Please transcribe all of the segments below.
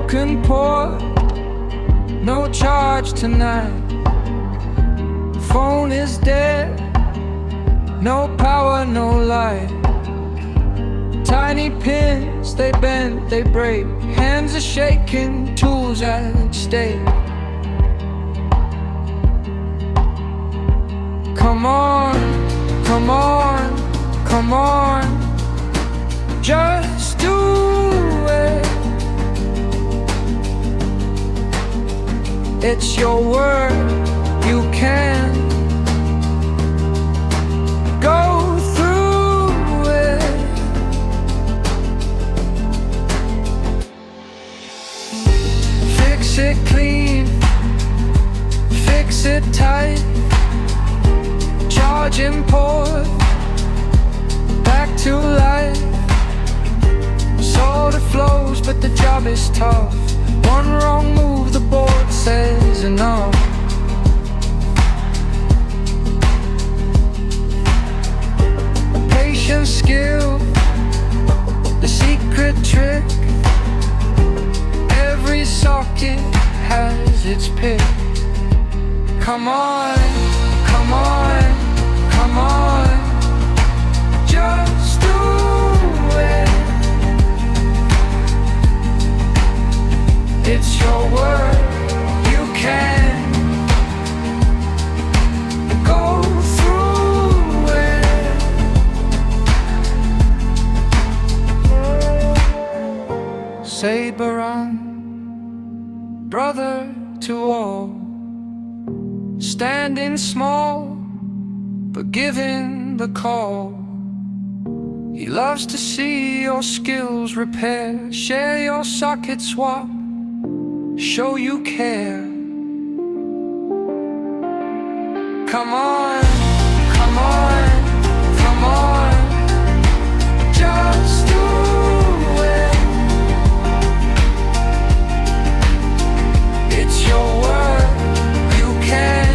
broken port, no charge tonight. Phone is dead, no power, no light. Tiny pins, they bend, they break. Hands are shaking, tools at stake. Come on, come on, come on, just do it. It's your word, you can go through it. Fix it clean, fix it tight. Charge import, back to life. Sort of flows, but the job is tough. One wrong move, the board says enough. Patience, skill, the secret trick. Every socket has its pick. Come on, come on, come on, just do it. It's your word, you can go through it. Saber on, brother to all, standing small but giving the call. He loves to see your skills repair, share your socket swap, show you care. Come on, come on, come on, just do it. It's your word, you can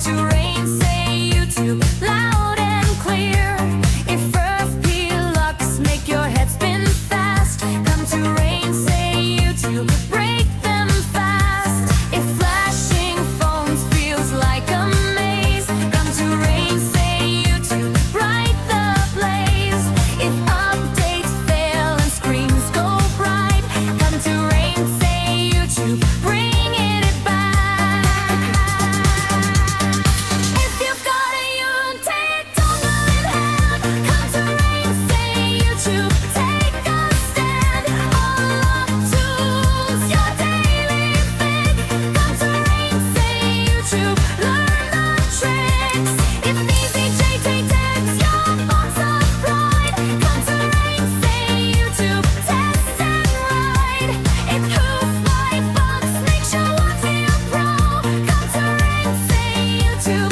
to Rain Say YouTube, loud and clear. If FP locks make your head spin fast, come to Rain Say YouTube, break them fast. If flashing phones feels like a maze, come to Rain Say YouTube, bright the blaze. If updates fail and screens go bright, come to Rain Say YouTube, bring it back. If you've got a Unitech dongle in hand, come to Rain Say YouTube, take a stand. Unlock tools, your daily fix. Come to Rain Say YouTube, learn the tricks. If EasyJ takes your box of pride, come to Rain Say YouTube, test and ride. If Hoof Light Box makes you want to pro, come to Rain Say YouTube,